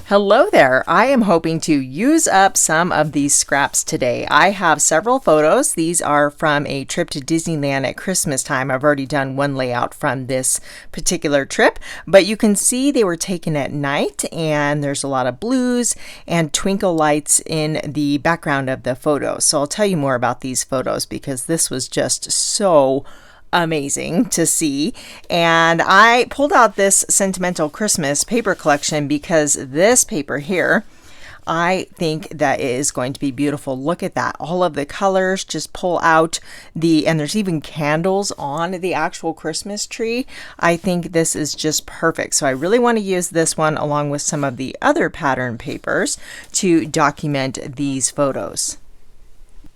Hello there. I am hoping to use up some of these scraps today. I have several photos. These are from a trip to Disneyland at Christmas time. I've already done one layout from this particular trip, but you can see they were taken at night and there's a lot of blues and twinkle lights in the background of the photos. So I'll tell you more about these photos because this was just so amazing to see. And I pulled out this Sentimental Christmas paper collection because this paper here, I think that it is going to be beautiful. Look at that. All of the colors just pull out and there's even candles on the actual Christmas tree. I think this is just perfect. So I really want to use this one along with some of the other pattern papers to document these photos.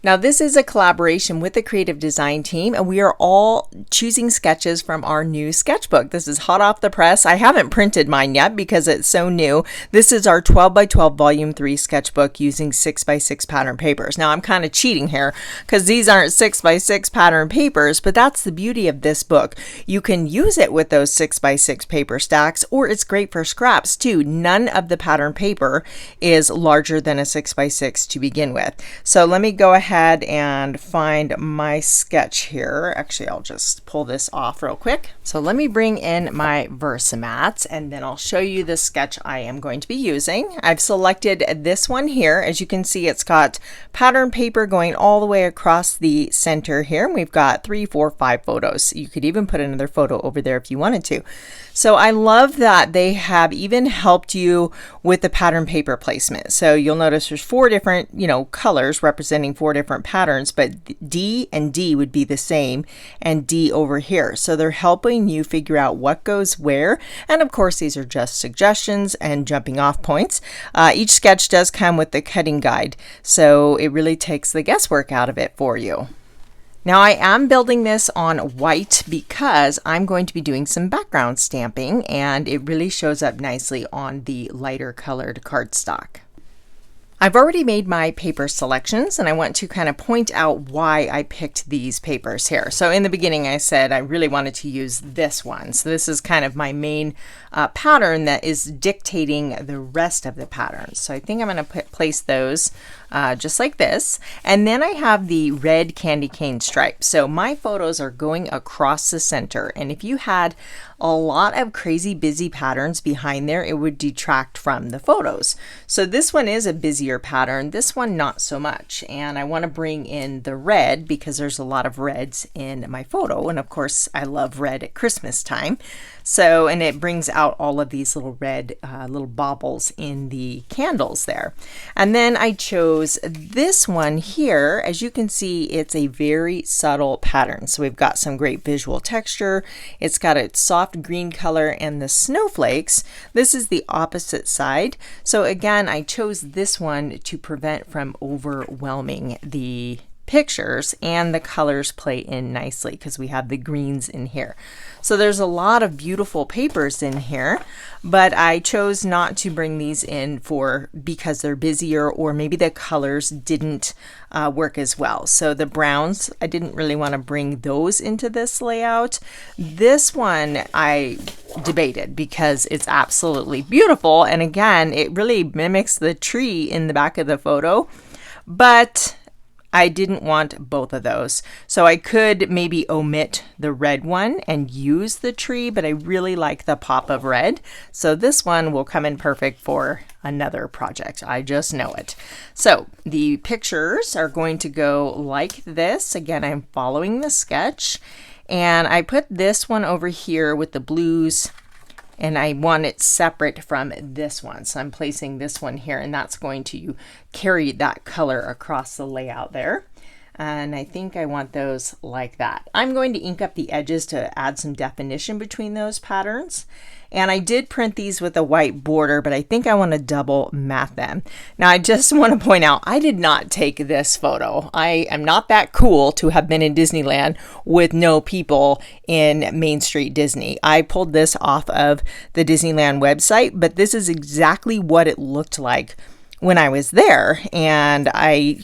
Now this is a collaboration with the creative design team and we are all choosing sketches from our new sketchbook. This is hot off the press. I haven't printed mine yet because it's so new. This is our 12 by 12 volume 3 sketchbook using 6 by 6 pattern papers. Now I'm kind of cheating here because these aren't 6 by 6 pattern papers, but that's the beauty of this book. You can use it with those 6 by 6 paper stacks, or it's great for scraps too. None of the pattern paper is larger than a 6 by 6 to begin with. So let me go ahead and find my sketch here. Actually, I'll just pull this off real quick. So let me bring in my Versamats and then I'll show you the sketch I am going to be using. I've selected this one here. As you can see, it's got pattern paper going all the way across the center here. And we've got 3, 4, 5 photos. You could even put another photo over there if you wanted to. So I love that they have even helped you with the pattern paper placement. So you'll notice there's 4 different, colors representing 4 different patterns, but D and D would be the same and D over here. So they're helping you figure out what goes where. And of course, these are just suggestions and jumping off points. Each sketch does come with the cutting guide. So it really takes the guesswork out of it for you. Now I am building this on white because I'm going to be doing some background stamping and it really shows up nicely on the lighter colored cardstock. I've already made my paper selections and I want to kind of point out why I picked these papers here. So in the beginning I said I really wanted to use this one. So this is kind of my main pattern that is dictating the rest of the patterns. So I think I'm going to place those just like this. And then I have the red candy cane stripe. So my photos are going across the center. And if you had a lot of crazy busy patterns behind there, it would detract from the photos. So this one is a busier pattern, this one not so much. And I want to bring in the red because there's a lot of reds in my photo. And of course I love red at Christmas time. So, and it brings out all of these little red little baubles in the candles there. And then I chose this one here. As you can see, it's a very subtle pattern. So we've got some great visual texture. It's got a soft green color and the snowflakes. This is the opposite side. So again, I chose this one to prevent from overwhelming the pictures, and the colors play in nicely because we have the greens in here. So there's a lot of beautiful papers in here, but I chose not to bring these in because they're busier or maybe the colors didn't work as well. So the browns, I didn't really want to bring those into this layout. This one I debated because it's absolutely beautiful, and again it really mimics the tree in the back of the photo, but I didn't want both of those. So I could maybe omit the red one and use the tree, but I really like the pop of red. So this one will come in perfect for another project. I just know it. So the pictures are going to go like this. Again, I'm following the sketch and I put this one over here with the blues and I want it separate from this one. So I'm placing this one here and that's going to carry that color across the layout there. And I think I want those like that. I'm going to ink up the edges to add some definition between those patterns. And I did print these with a white border, but I think I want to double mat them. Now I just want to point out, I did not take this photo. I am not that cool to have been in Disneyland with no people in Main Street Disney. I pulled this off of the Disneyland website, but this is exactly what it looked like when I was there, and I,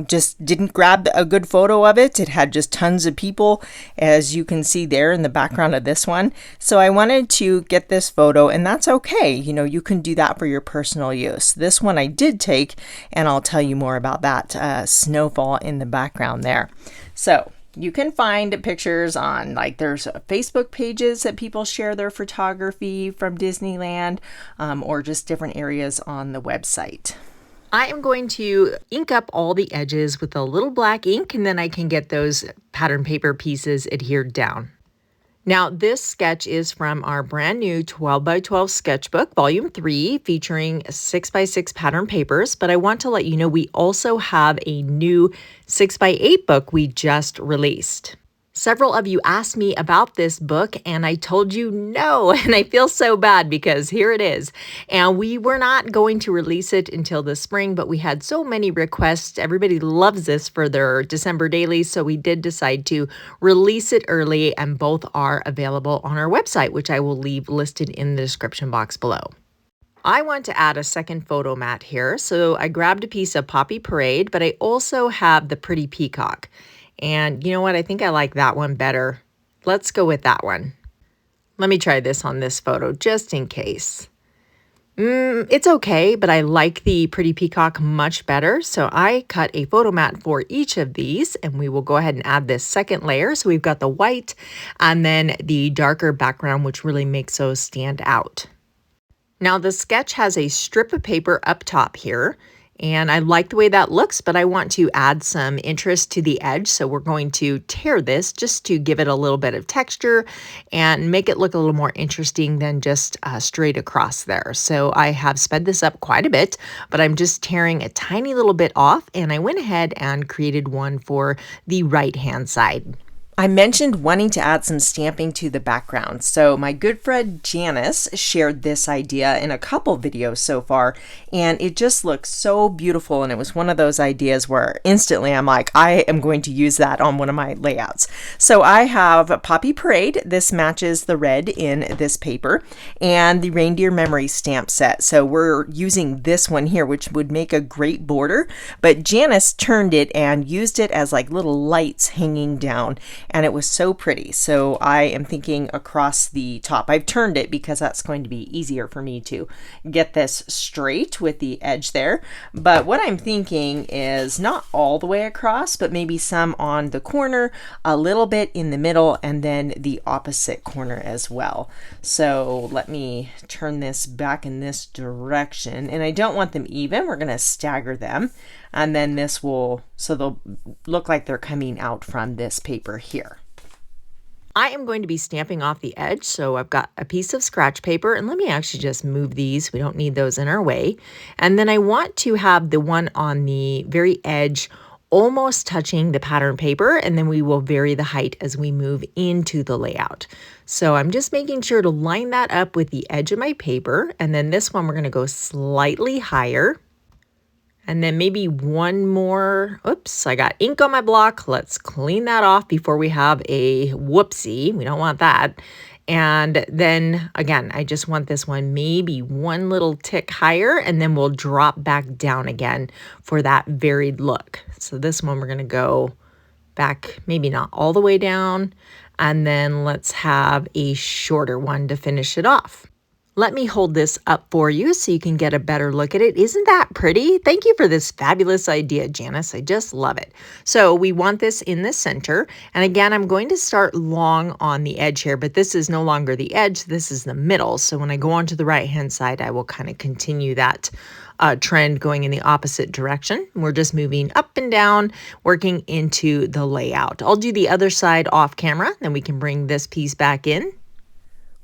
just didn't grab a good photo of it. It had just tons of people, as you can see there in the background of this one. So I wanted to get this photo, and that's okay. You can do that for your personal use. This one I did take, and I'll tell you more about that snowfall in the background there. So you can find pictures on, there's Facebook pages that people share their photography from Disneyland, or just different areas on the website. I am going to ink up all the edges with a little black ink, and then I can get those pattern paper pieces adhered down. Now, this sketch is from our brand new 12 by 12 sketchbook, volume 3, featuring 6 by 6 pattern papers. But I want to let you know we also have a new 6 by 8 book we just released. Several of you asked me about this book, and I told you no, and I feel so bad because here it is. And we were not going to release it until the spring, but we had so many requests. Everybody loves this for their December dailies, so we did decide to release it early, and both are available on our website, which I will leave listed in the description box below. I want to add a second photo mat here, so I grabbed a piece of Poppy Parade, but I also have the Pretty Peacock. And you know what? I think I like that one better. Let's go with that one. Let me try this on this photo just in case. It's okay, but I like the Pretty Peacock much better. So I cut a photo mat for each of these, and we will go ahead and add this second layer. So we've got the white and then the darker background, which really makes those stand out. Now the sketch has a strip of paper up top here. And I like the way that looks, but I want to add some interest to the edge. So we're going to tear this just to give it a little bit of texture and make it look a little more interesting than just straight across there. So I have sped this up quite a bit, but I'm just tearing a tiny little bit off, and I went ahead and created one for the right-hand side. I mentioned wanting to add some stamping to the background, so my good friend Janice shared this idea in a couple videos so far, and it just looks so beautiful, and it was one of those ideas where instantly I'm like, I am going to use that on one of my layouts. So I have Poppy Parade. This matches the red in this paper, and the Reindeer Memory stamp set. So we're using this one here, which would make a great border, but Janice turned it and used it as like little lights hanging down. And it was so pretty. So I am thinking across the top. I've turned it because that's going to be easier for me to get this straight with the edge there. But what I'm thinking is not all the way across, but maybe some on the corner, a little bit in the middle, and then the opposite corner as well. So let me turn this back in this direction. And I don't want them even. We're going to stagger them. And then this will, so they'll look like they're coming out from this paper here. I am going to be stamping off the edge, so I've got a piece of scratch paper, and let me actually just move these. We don't need those in our way. And then I want to have the one on the very edge almost touching the pattern paper, and then we will vary the height as we move into the layout. So I'm just making sure to line that up with the edge of my paper, and then this one we're going to go slightly higher. And then maybe one more. Oops, I got ink on my block. Let's clean that off before we have a whoopsie. We don't want that. And then again, I just want this one maybe one little tick higher, and then we'll drop back down again for that varied look. So this one we're going to go back, maybe not all the way down. And then let's have a shorter one to finish it off. Let me hold this up for you so you can get a better look at it. Isn't that pretty? Thank you for this fabulous idea, Janice. I just love it. So we want this in the center. And again, I'm going to start long on the edge here, but this is no longer the edge. This is the middle. So when I go on to the right-hand side, I will kind of continue that trend going in the opposite direction. We're just moving up and down, working into the layout. I'll do the other side off camera, then we can bring this piece back in.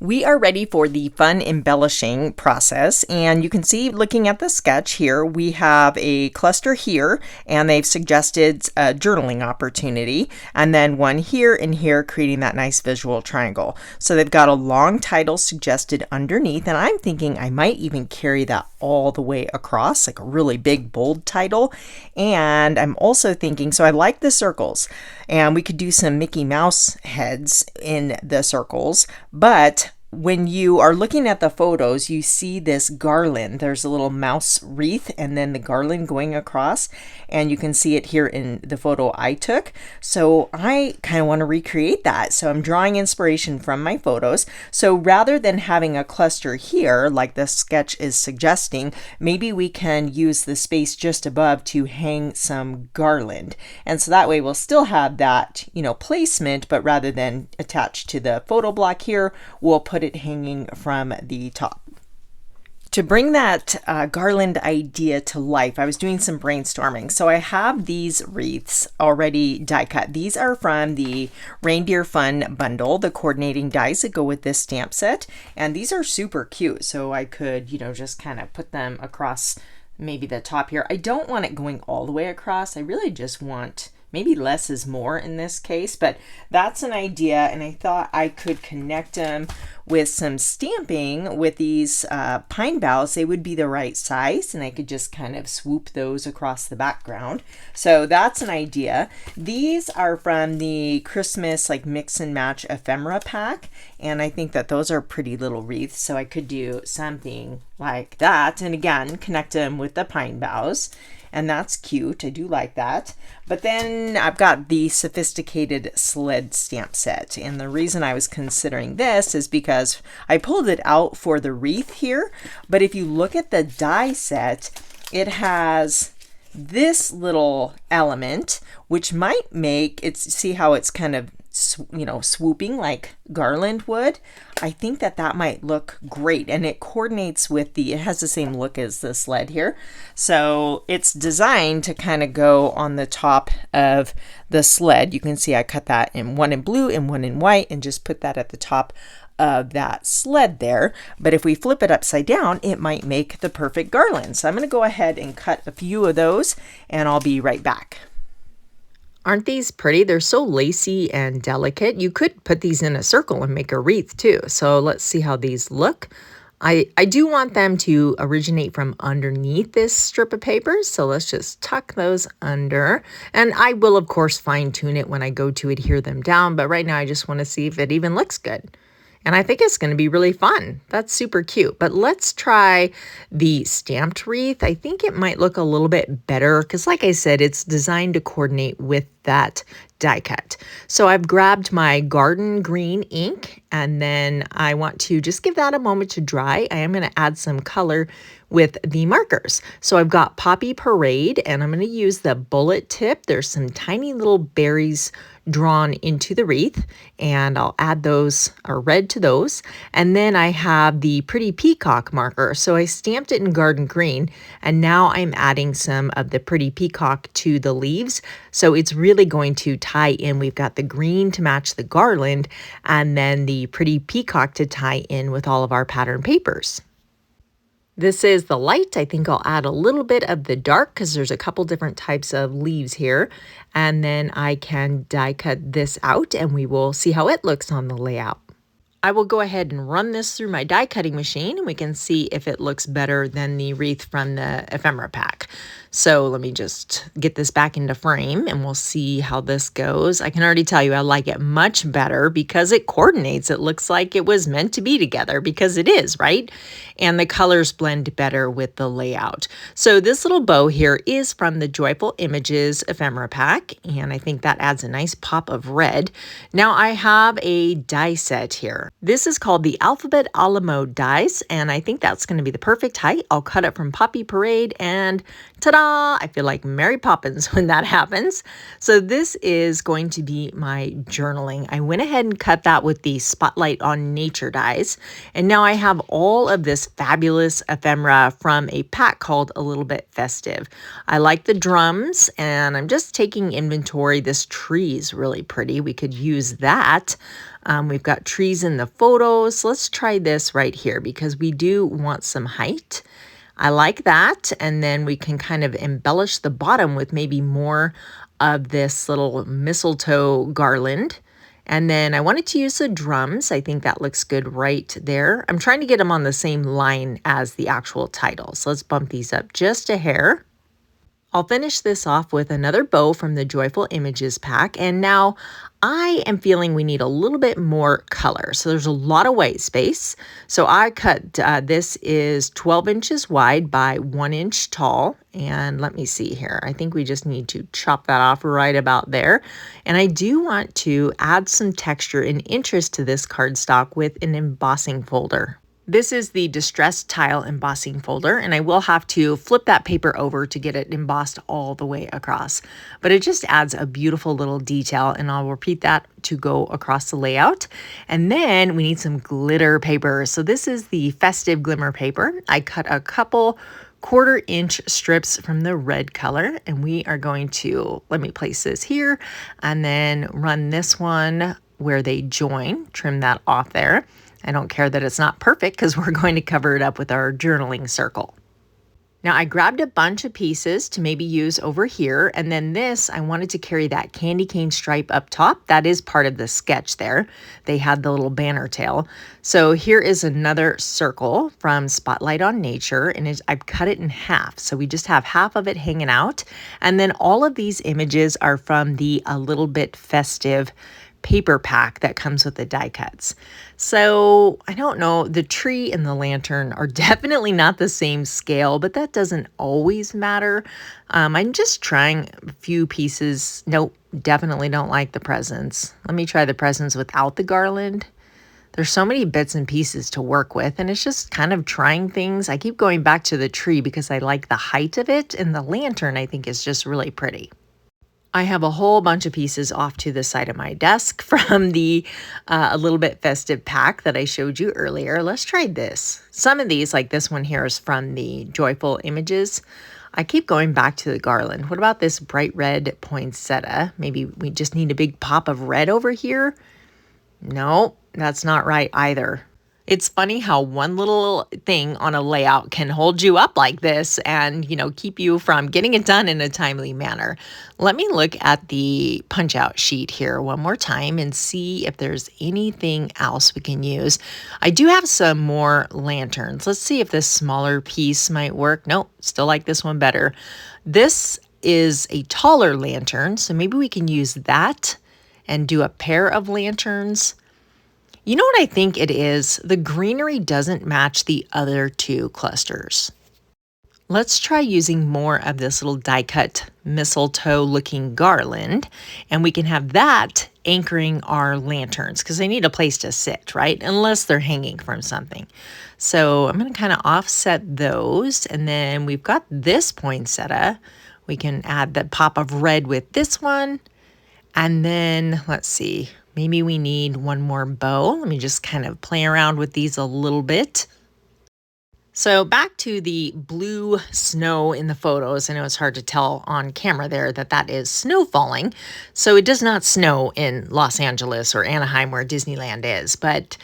We are ready for the fun embellishing process, and you can see looking at the sketch here, we have a cluster here, and they've suggested a journaling opportunity, and then one here and here, creating that nice visual triangle. So they've got a long title suggested underneath, and I'm thinking I might even carry that all the way across, like a really big bold title. And I'm also thinking, so I like the circles, and we could do some Mickey Mouse heads in the circles, but when you are looking at the photos, you see this garland. There's a little mouse wreath and then the garland going across, and you can see it here in the photo I took. So I kind of want to recreate that. So I'm drawing inspiration from my photos. So rather than having a cluster here, like the sketch is suggesting, maybe we can use the space just above to hang some garland. And so that way we'll still have that, placement, but rather than attached to the photo block here, we'll put it hanging from the top. To bring that garland idea to life, I was doing some brainstorming. So I have these wreaths already die cut. These are from the Reindeer Fun bundle, the coordinating dies that go with this stamp set. And these are super cute. So I could, just kind of put them across maybe the top here. I don't want it going all the way across. I really just want, maybe less is more in this case, but that's an idea. And I thought I could connect them with some stamping with these pine boughs. They would be the right size, and I could just kind of swoop those across the background. So that's an idea. These are from the Christmas mix and match ephemera pack, and I think that those are pretty little wreaths, so I could do something like that, and again connect them with the pine boughs. And that's cute. I do like that. But then I've got the sophisticated Sled stamp set. And the reason I was considering this is because I pulled it out for the wreath here. But if you look at the die set, it has this little element, which might make it, see how it's kind of swooping like garland would. I think that might look great, and it coordinates with it has the same look as the sled here. So it's designed to kind of go on the top of the sled. You can see I cut that in one in blue and one in white and just put that at the top of that sled there. But if we flip it upside down, it might make the perfect garland. So I'm going to go ahead and cut a few of those, and I'll be right back. Aren't these pretty? They're so lacy and delicate. You could put these in a circle and make a wreath too. So let's see how these look. I do want them to originate from underneath this strip of paper. So let's just tuck those under. And I will, of course, fine tune it when I go to adhere them down. But right now I just want to see if it even looks good. And I think it's going to be really fun. That's super cute. But let's try the stamped wreath. I think it might look a little bit better because, like I said, it's designed to coordinate with that die cut. So I've grabbed my garden green ink, and then I want to just give that a moment to dry. I am going to add some color with the markers. So I've got Poppy Parade, and I'm going to use the bullet tip. There's some tiny little berries drawn into the wreath, and I'll add those, or red to those. And then I have the Pretty Peacock marker. So I stamped it in garden green, and now I'm adding some of the Pretty Peacock to the leaves. So it's really going to tie in. We've got the green to match the garland, and then the Pretty Peacock to tie in with all of our pattern papers. This is the light. I think I'll add a little bit of the dark because there's a couple different types of leaves here. And then I can die cut this out, and we will see how it looks on the layout. I will go ahead and run this through my die cutting machine, and we can see if it looks better than the wreath from the ephemera pack. So let me just get this back into frame, and we'll see how this goes. I can already tell you I like it much better because it coordinates. It looks like it was meant to be together, because it is, right? And the colors blend better with the layout. So this little bow here is from the Joyful Images ephemera pack, and I think that adds a nice pop of red. Now I have a die set here. This is called the Alphabet a la Mode dies, and I think that's going to be the perfect height. I'll cut it from Poppy Parade, and ta-da! I feel like Mary Poppins when that happens. So this is going to be my journaling. I went ahead and cut that with the Spotlight on Nature dies, and now I have all of this fabulous ephemera from a pack called A Little Bit Festive. I like the drums, and I'm just taking inventory. This tree is really pretty. We could use that. We've got trees in the photos. Let's try this right here because we do want some height. I like that. And then we can kind of embellish the bottom with maybe more of this little mistletoe garland. And then I wanted to use the drums. I think that looks good right there. I'm trying to get them on the same line as the actual title. So let's bump these up just a hair. I'll finish this off with another bow from the Joyful Images pack, and now I am feeling we need a little bit more color. So there's a lot of white space. So I cut, this is 12 inches wide by 1 inch tall. And let me see here. I think we just need to chop that off right about there. And I do want to add some texture and interest to this cardstock with an embossing folder. This is the Distressed Tile embossing folder, and I will have to flip that paper over to get it embossed all the way across. But it just adds a beautiful little detail, and I'll repeat that to go across the layout. And then we need some glitter paper. So this is the Festive Glimmer paper. I cut a couple 1/4 inch strips from the red color, and we are going to, let me place this here, and then run this one where they join, trim that off there. I don't care that it's not perfect because we're going to cover it up with our journaling circle. Now I grabbed a bunch of pieces to maybe use over here, and then this, I wanted to carry that candy cane stripe up top. That is part of the sketch there. They had the little banner tail. So here is another circle from Spotlight on Nature, and I've cut it in half. So we just have half of it hanging out. And then all of these images are from the A Little Bit Festive paper pack that comes with the die cuts. So I don't know, the tree and the lantern are definitely not the same scale, but that doesn't always matter. I'm just trying a few pieces. Nope, definitely don't like the presents. Let me try the presents without the garland. There's so many bits and pieces to work with, and it's just kind of trying things. I keep going back to the tree because I like the height of it, and the lantern I think is just really pretty. I have a whole bunch of pieces off to the side of my desk from the A Little Bit Festive pack that I showed you earlier. Let's try this. Some of these, like this one here, is from the Joyful Images. I keep going back to the garland. What about this bright red poinsettia? Maybe we just need a big pop of red over here? No, that's not right either. It's funny how one little thing on a layout can hold you up like this and, keep you from getting it done in a timely manner. Let me look at the punch out sheet here one more time and see if there's anything else we can use. I do have some more lanterns. Let's see if this smaller piece might work. Nope, still like this one better. This is a taller lantern, so maybe we can use that and do a pair of lanterns. You know what I think it is? The greenery doesn't match the other two clusters. Let's try using more of this little die cut mistletoe looking garland, and we can have that anchoring our lanterns because they need a place to sit, right? Unless they're hanging from something. So I'm going to kind of offset those, and then we've got this poinsettia. We can add the pop of red with this one, and then let's see. Maybe we need one more bow. Let me just kind of play around with these a little bit. So back to the blue snow in the photos. I know it's hard to tell on camera there that is snow falling. So it does not snow in Los Angeles or Anaheim where Disneyland is, but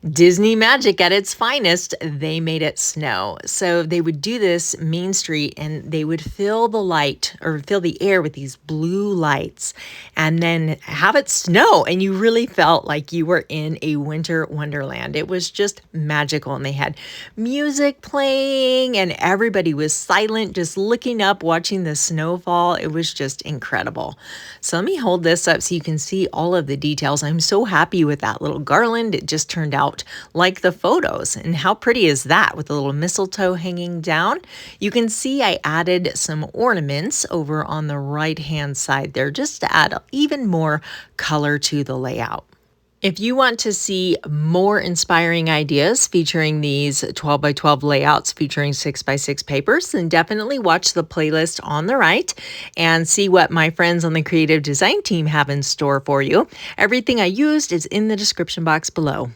Disney magic at its finest, they made it snow. So they would do this Main Street and they would fill the air with these blue lights and then have it snow. And you really felt like you were in a winter wonderland. It was just magical. And they had music playing and everybody was silent, just looking up, watching the snowfall. It was just incredible. So let me hold this up so you can see all of the details. I'm so happy with that little garland. It just turned out like the photos. And how pretty is that with a little mistletoe hanging down? You can see I added some ornaments over on the right hand side there just to add even more color to the layout. If you want to see more inspiring ideas featuring these 12 by 12 layouts featuring 6 by 6 papers, then definitely watch the playlist on the right and see what my friends on the creative design team have in store for you. Everything I used is in the description box below.